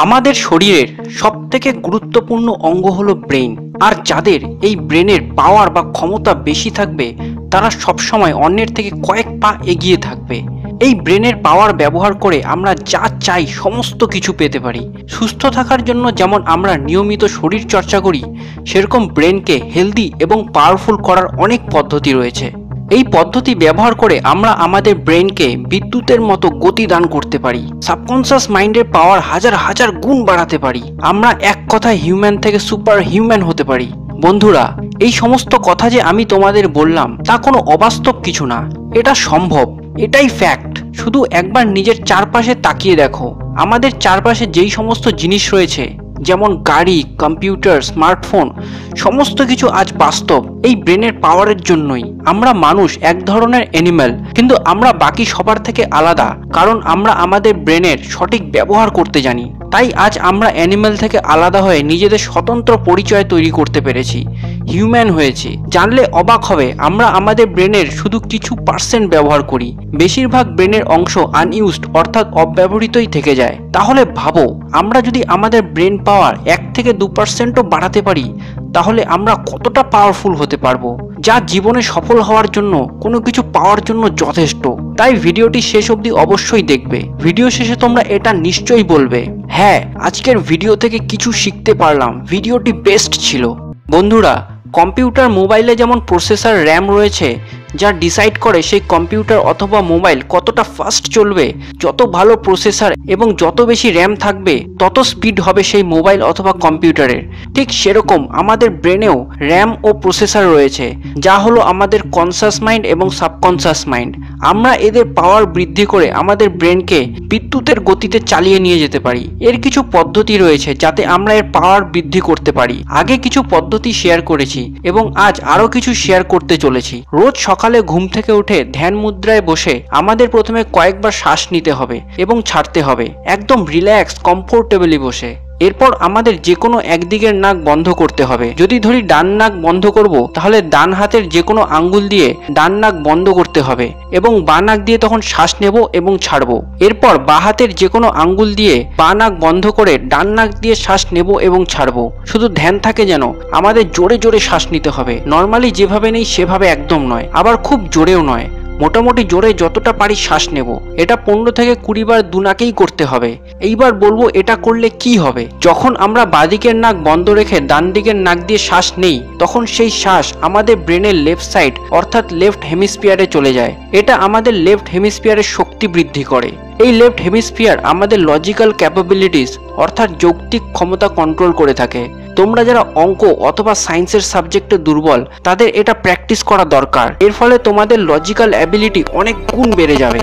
আমাদের শরীরের সবথেকে গুরুত্বপূর্ণ অঙ্গ হলো ব্রেন। আর যাদের এই ব্রেনের পাওয়ার বা ক্ষমতা বেশি থাকবে তারা সবসময় অন্যের থেকে কয়েক পা এগিয়ে থাকবে। এই ব্রেনের পাওয়ার ব্যবহার করে আমরা যা চাই সমস্ত কিছু পেতে পারি। সুস্থ থাকার জন্য যেমন আমরা নিয়মিত শরীর চর্চা করি, সেরকম ব্রেনকে হেলদি এবং পাওয়ারফুল করার অনেক পদ্ধতি রয়েছে। এই পদ্ধতি ব্যবহার করে আমরা আমাদের ব্রেনকে বিদ্যুতের মতো গতি দান করতে পারি। সাবকনসিয়াস মাইন্ডের পাওয়ার হাজার হাজার গুণ বাড়াতে পারি। আমরা এক কথায় হিউম্যান থেকে সুপার হিউম্যান হতে পারি। বন্ধুরা, এই সমস্ত কথা যে আমি তোমাদের বললাম তা কোনো অবাস্তব কিছু না, এটা সম্ভব, এটাই ফ্যাক্ট। শুধু একবার নিজের চারপাশে তাকিয়ে দেখো, আমাদের চারপাশে যেই সমস্ত জিনিস রয়েছে যেমন গাড়ি, কম্পিউটার, স্মার্টফোন, সমস্ত কিছু আজ বাস্তব এই ব্রেনের পাওয়ারের জন্যই। আমরা মানুষ এক ধরনের অ্যানিম্যাল, কিন্তু আমরা বাকি সবার থেকে আলাদা, কারণ আমরা আমাদের ব্রেনের সঠিক ব্যবহার করতে জানি। তাই আজ আমরা অ্যানিম্যাল থেকে আলাদা হয়ে নিজেদের স্বতন্ত্র পরিচয় তৈরি করতে পেরেছি, হিউম্যান হয়েছি। জানলে অবাক হবে, আমরা আমাদের ব্রেনের শুধু কিছু পার্সেন্ট ব্যবহার করি, বেশিরভাগ ব্রেনের অংশ আনইউজড অর্থাৎ অব্যবহৃতই থেকে যায়। তাহলে ভাবো, আমরা যদি আমাদের ব্রেন পাওয়ার 1 থেকে 2%ও বাড়াতে পারি তাহলে আমরা কতটা পাওয়ারফুল হতে পারবো, যা জীবনে সফল হওয়ার জন্য কোনো কিছু পাওয়ার জন্য যথেষ্ট। তাই ভিডিওটি শেষ অবধি অবশ্যই দেখবে। ভিডিও শেষে তোমরা এটা নিশ্চয়ই বলবে, হ্যাঁ, আজকের ভিডিও থেকে কিছু শিখতে পারলাম, ভিডিওটি বেস্ট ছিল। বন্ধুরা, কম্পিউটার, মোবাইলে যেমন প্রসেসর, র্যাম রয়েছে যা ডিসাইড করে সেই কম্পিউটার অথবা মোবাইল কতটা ফাস্ট চলবে। যত ভালো প্রসেসর এবং যত বেশি র্যাম থাকবে তত স্পিড হবে সেই মোবাইল অথবা কম্পিউটারের। ঠিক সেরকম আমাদের ব্রেনেও র্যাম ও প্রসেসর রয়েছে, যা হলো আমাদের কনসাস মাইন্ড এবং সাবকনসাস মাইন্ড। আমরা এদের পাওয়ার বৃদ্ধি করে আমাদের ব্রেনকে বিদ্যুতের গতিতে চালিয়ে নিয়ে যেতে পারি। এর কিছু পদ্ধতি রয়েছে যাতে আমরা এর পাওয়ার বৃদ্ধি করতে পারি। আগে কিছু পদ্ধতি শেয়ার করেছি এবং আজ আরো কিছু শেয়ার করতে চলেছি। রোজ সকালে ঘুম থেকে উঠে ধ্যান মুদ্রায় বসে আমাদের প্রথমে কয়েকবার শ্বাস নিতে হবে এবং ছাড়তে হবে, একদম রিল্যাক্স কমফোর্টেবলি বসে। এরপর আমাদের যে কোনো একদিকের নাক বন্ধ করতে হবে। যদি ধরি ডান নাক বন্ধ করব, তাহলে ডান হাতের যে কোনো আঙ্গুল দিয়ে ডান নাক বন্ধ করতে হবে এবং বাঁ নাক দিয়ে তখন শ্বাস নেব এবং ছাড়বো। এরপর বাঁ হাতের যে কোনো আঙ্গুল দিয়ে বাঁ নাক বন্ধ করে ডান নাক দিয়ে শ্বাস নেব এবং ছাড়বো। শুধু ধ্যান থাকে যেন আমাদের জোরে জোরে শ্বাস নিতে হবে। নর্মালি যেভাবে নেই সেভাবে একদম নয়, আবার খুব জোরেও নয়, মোটামুটি জোরে যতটা পারি শ্বাস নেব। এটা 15 থেকে 20 বার দুনাকেই করতে হবে। এইবার বলবো এটা করলে কি হবে। যখন আমরা বাঁদিকের নাক বন্ধ রেখে ডান দিকের নাক দিয়ে শ্বাস নেই, তখন সেই শ্বাস আমাদের ব্রেনের লেফট সাইড অর্থাৎ লেফট হেমিস্ফিয়ারে চলে যায়। এটা আমাদের লেফট হেমিস্ফিয়ারের শক্তি বৃদ্ধি করে। এই লেফট হেমিস্ফিয়ার আমাদের লজিক্যাল ক্যাপাবিলিটিস অর্থাৎ যৌক্তিক ক্ষমতা কন্ট্রোল করে থাকে। তোমরা যারা অঙ্ক অথবা সায়েন্সের সাবজেক্টে দুর্বল, তাদের এটা প্র্যাকটিস করা দরকার। এর ফলে তোমাদের লজিক্যাল অ্যাবিলিটি অনেক গুণ বেড়ে যাবে।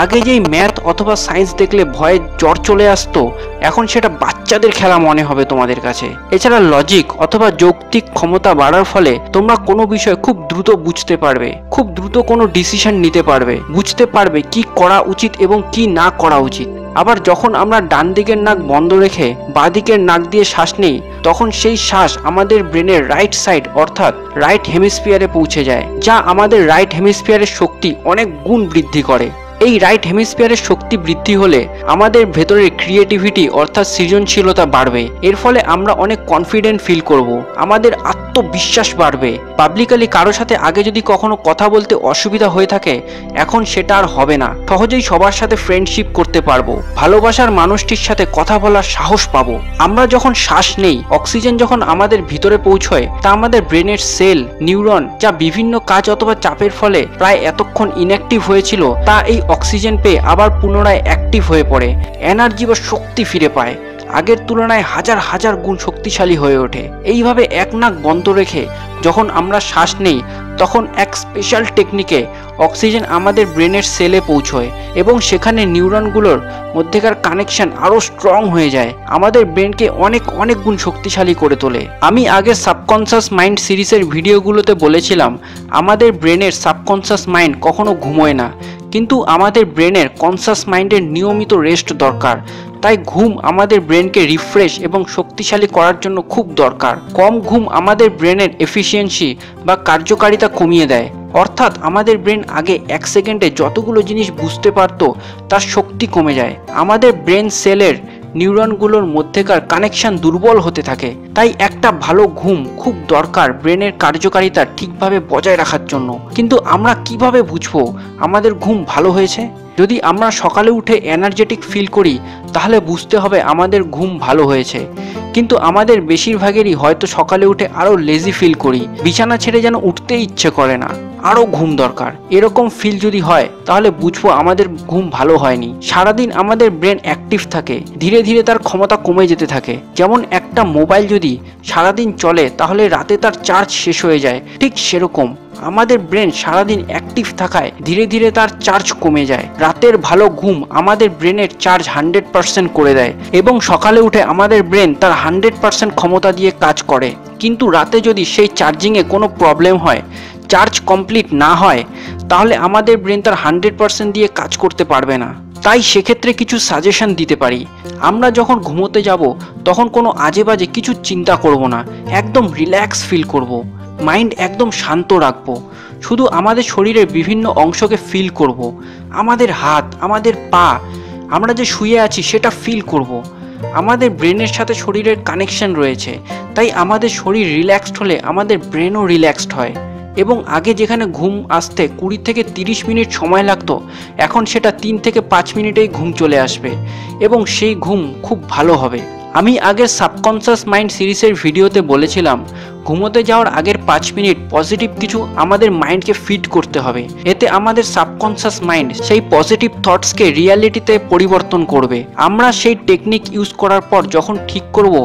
আগে যেই ম্যাথ অথবা সায়েন্স দেখলে ভয়ে জ্বর চলে আসতো, এখন সেটা বাচ্চাদের খেলা মনে হবে তোমাদের কাছে। এছাড়া লজিক অথবা যৌক্তিক ক্ষমতা বাড়ার ফলে তোমরা কোনো বিষয় খুব দ্রুত বুঝতে পারবে, খুব দ্রুত কোনো ডিসিশন নিতে পারবে, বুঝতে পারবে কি করা উচিত এবং কি না করা উচিত। আবার যখন আমরা ডান দিকের নাক বন্ধ রেখে বাঁ দিকের নাক দিয়ে শ্বাস নেই, তখন সেই শ্বাস আমাদের ব্রেনের রাইট সাইড অর্থাৎ রাইট হেমিস্ফিয়ারে পৌঁছে যায়, যা আমাদের রাইট হেমিস্ফিয়ারের শক্তি অনেক গুণ বৃদ্ধি করে। এই রাইট হেমিস্ফিয়ারের শক্তি বৃদ্ধি হলে আমাদের ভেতরের ক্রিয়েটিভিটি অর্থাৎ সৃজনশীলতা বাড়বে। এর ফলে আমরা অনেক কনফিডেন্ট ফিল করব, আমাদের আত্মবিশ্বাস বাড়বে। পাবলিকালি কারো সাথে আগে যদি কখনো কথা বলতে অসুবিধা হয়ে থাকে, এখন সেটা আর হবে না। সহজেই সবার সাথে ফ্রেন্ডশিপ করতে পারবো, ভালোবাসার মানুষটির সাথে কথা বলার সাহস পাবো। আমরা যখন শ্বাস নেই, অক্সিজেন যখন আমাদের ভিতরে পৌঁছয়, তা আমাদের ব্রেনের সেল, নিউরন যা বিভিন্ন কাজ অথবা চাপের ফলে প্রায় এতক্ষণ ইনঅ্যাক্টিভ হয়েছিল, তা এই অক্সিজেন পেয়ে আবার পুনরায় অ্যাক্টিভ হয়ে পড়ে, এনার্জি বা শক্তি ফিরে পায়, আগের তুলনায় হাজার হাজার গুণ শক্তিশালী হয়ে ওঠে। এইভাবে এক নাক বন্ধ রেখে যখন আমরা শ্বাস নেই, তখন এক স্পেশাল টেকনিকে অক্সিজেন আমাদের ব্রেনের সেলে পৌঁছয় এবং সেখানে নিউরনগুলোর মধ্যেকার কানেকশন আরও স্ট্রং হয়ে যায়, আমাদের ব্রেনকে অনেক অনেক গুণ শক্তিশালী করে তোলে। আমি আগে সাবকনসাস মাইন্ড সিরিজের ভিডিওগুলোতে বলেছিলাম আমাদের ব্রেনের সাবকনসাস মাইন্ড কখনো ঘুমোয় না, কিন্তু আমাদের ব্রেনের কনসাস মাইন্ডের নিয়মিত রেস্ট দরকার। তাই ঘুম আমাদের ব্রেনকে রিফ্রেশ এবং শক্তিশালী করার জন্য খুব দরকার। কম ঘুম আমাদের ব্রেনের এফিসিয়েন্সি বা কার্যকারিতা কমিয়ে দেয়। অর্থাৎ আমাদের ব্রেন আগে 1 সেকেন্ডে যতগুলো জিনিস বুঝতে পারত, তার শক্তি কমে যায়। আমাদের ব্রেন সেলের নিউরনগুলোর মধ্যেকার কানেকশন দুর্বল হতে থাকে। তাই একটা ভালো ঘুম খুব দরকার ব্রেনের কার্যকারিতা ঠিকভাবে বজায় রাখার জন্য। কিন্তু আমরা কিভাবে বুঝবো আমাদের ঘুম ভালো হয়েছে? যদি আমরা সকালে উঠে এনার্জেটিক ফিল করি তাহলে বুঝতে হবে আমাদের ঘুম ভালো হয়েছে। কিন্তু আমাদের বেশিরভাগেরই হয়তো সকালে উঠে আরও লেজি ফিল করি, বিছানা ছেড়ে যেন উঠতেই ইচ্ছে করে না, আরও ঘুম দরকার, এরকম ফিল যদি হয় তাহলে বুঝবো আমাদের ঘুম ভালো হয়নি। সারাদিন আমাদের ব্রেন অ্যাক্টিভ থাকে, ধীরে ধীরে তার ক্ষমতা কমে যেতে থাকে। যেমন একটা মোবাইল যদি সারাদিন চলে তাহলে রাতে তার চার্জ শেষ হয়ে যায়, ঠিক সেরকম আমাদের ব্রেন সারাদিন অ্যাক্টিভ থাকায় ধীরে ধীরে তার চার্জ কমে যায়। রাতের ভালো ঘুম আমাদের ব্রেনের চার্জ 100% করে দেয় এবং সকালে উঠে আমাদের ব্রেন তার 100% ক্ষমতা দিয়ে কাজ করে। কিন্তু রাতে যদি সেই চার্জিংয়ে কোনো প্রবলেম হয়, চার্জ কমপ্লিট না হয়, তাহলে আমাদের ব্রেন তার 100% দিয়ে কাজ করতে পারবে না। তাই সেক্ষেত্রে কিছু সাজেশন দিতে পারি। আমরা যখন ঘুমোতে যাব তখন কোনো আজে বাজে কিছু চিন্তা করব না, একদম রিল্যাক্স ফিল করব, মাইন্ড একদম শান্ত রাখবো। শুধু আমাদের শরীরের বিভিন্ন অংশকে ফিল করব, আমাদের হাত, আমাদের পা, আমরা যে শুয়ে আছি সেটা ফিল করব। আমাদের ব্রেনের সাথে শরীরের কানেকশন রয়েছে, তাই আমাদের শরীর রিল্যাক্সড হলে আমাদের ব্রেনও রিল্যাক্সড হয়। এবং আগে যেখানে ঘুম আসতে 20 থেকে 30 মিনিট সময় লাগতো, এখন সেটা 3 থেকে 5 মিনিটেই ঘুম চলে আসবে এবং সেই ঘুম খুব ভালো হবে। আমি আগের সাবকনসিয়াস মাইন্ড সিরিজের ভিডিওতে বলেছিলাম ঘুমোতে যাওয়ার আগের 5 মিনিট পজিটিভ কিছু আমাদের মাইন্ডকে ফিট করতে হবে। এতে আমাদের সাবকনসিয়াস মাইন্ড সেই পজিটিভ থটসকে রিয়ালিটিতে পরিবর্তন করবে। আমরা সেই টেকনিক ইউজ করার পর যখন ঠিক করব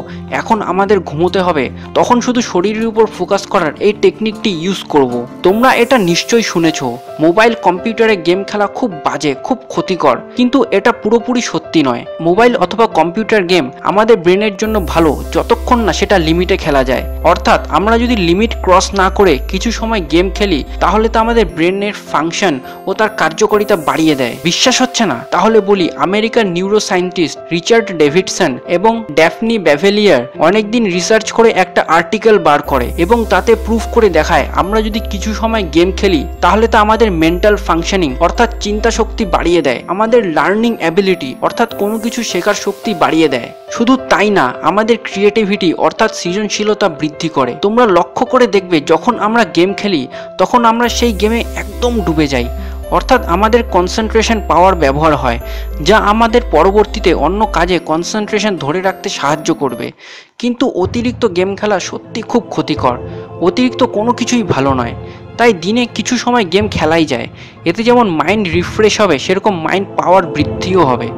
এখন আমাদের ঘুমোতে হবে, তখন শুধু শরীরের উপর ফোকাস করার এই টেকনিকটি ইউজ করব। তোমরা এটা নিশ্চয়ই শুনেছো, মোবাইল কম্পিউটারে গেম খেলা খুব বাজে, খুব ক্ষতিকর, কিন্তু এটা পুরোপুরি সত্যি নয়। মোবাইল অথবা কম্পিউটার গেম আমাদের ব্রেনের জন্য ভালো যতক্ষণ না সেটা লিমিটে খেলা যায়। অর্থাৎ আমরা যদি লিমিট ক্রস না করে কিছু সময় গেম খেলি তাহলে তা আমাদের ব্রেনের ফাংশন ও তার কার্যকারিতা বাড়িয়ে দেয়। বিশ্বাস হচ্ছে না? তাহলে বলি, আমেরিকার নিউরো সায়েন্টিস্ট রিচার্ড ডেভিডসন এবং ড্যাফনি ব্যাভেলিয়ার অনেকদিন রিসার্চ করে একটা আর্টিকেল বার করে এবং তাতে প্রুফ করে দেখায় আমরা যদি কিছু সময় গেম খেলি তাহলে তা আমাদের মেন্টাল ফাংশনিং অর্থাৎ চিন্তা শক্তি বাড়িয়ে দেয়, আমাদের লার্নিং অ্যাবিলিটি অর্থাৎ কোনো কিছু শেখার শক্তি বাড়িয়ে দেয়। শুধু তাই না, আমাদের ক্রিয়েটিভিটি অর্থাৎ সৃজনশীলতা বৃদ্ধি করে। তোমরা লক্ষ্য করে দেখবে যখন আমরা গেম খেলি তখন আমরা সেই গেমে একদম ডুবে যাই, অর্থাৎ আমাদের কনসেন্ট্রেশন পাওয়ার ব্যবহার হয়, যা আমাদের পরবর্তীতে অন্য কাজে কনসেন্ট্রেশন ধরে রাখতে সাহায্য করবে। কিন্তু অতিরিক্ত গেম খেলা সত্যি খুব ক্ষতিকর, অতিরিক্ত কোনো কিছুই ভালো নয়। তাই দিনে কিছু সময় গেম খেলাই যায়, এতে যেমন মাইন্ড রিফ্রেশ হবে সেরকম মাইন্ড পাওয়ার বৃদ্ধিও হবে।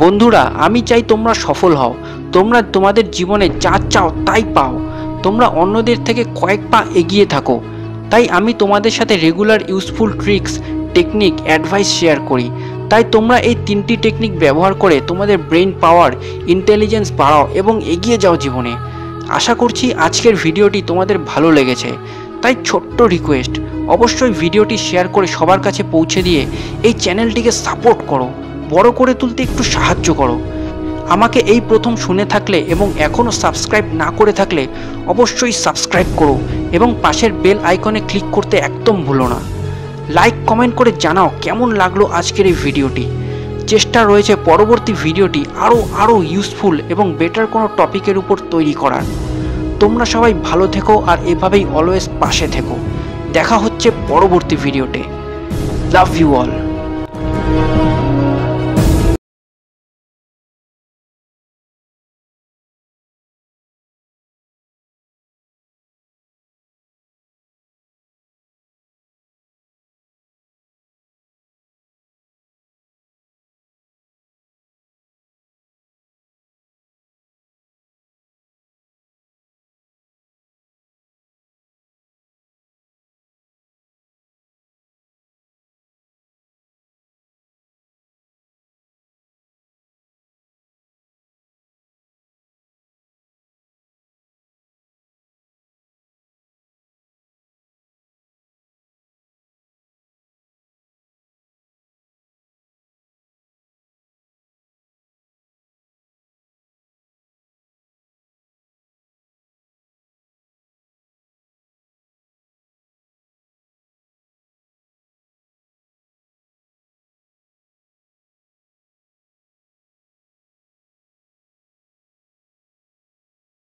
বন্ধুরা, আমি চাই তোমরা সফল হও, তোমরা তোমাদের জীবনে যা চাও তাই পাও, তোমরা অন্যদের থেকে কয়েক পা এগিয়ে থাকো। তাই আমি তোমাদের সাথে regular useful tricks, technique, advice share করি। তাই তোমরা এই 3টি টেকনিক ব্যবহার করে তোমাদের ব্রেন পাওয়ার, ইন্টেলিজেন্স বাড়াও এবং এগিয়ে যাও জীবনে। আশা করছি আজকের ভিডিওটি তোমাদের ভালো লেগেছে। তাই ছোট্ট রিকোয়েস্ট, অবশ্যই ভিডিওটি শেয়ার করে সবার কাছে পৌঁছে দিয়ে এই চ্যানেলটিকে সাপোর্ট করো, বড় করে তুলতে একটু সাহায্য করো। আমাকে এই প্রথম শুনে থাকলে এবং এখনও সাবস্ক্রাইব না করে থাকলে অবশ্যই সাবস্ক্রাইব করো এবং পাশের বেল আইকনে ক্লিক করতে একদম ভুলো না। লাইক কমেন্ট করে জানাও কেমন লাগলো আজকের এই ভিডিওটি। চেষ্টা রয়েছে পরবর্তী ভিডিওটি আরও ইউজফুল এবং বেটার কোনো টপিকের উপর তৈরি করার। তোমরা সবাই ভালো থেকো আর এভাবেই অলওয়েজ পাশে থেকো। দেখা হচ্ছে পরবর্তী ভিডিওতে। Love you all.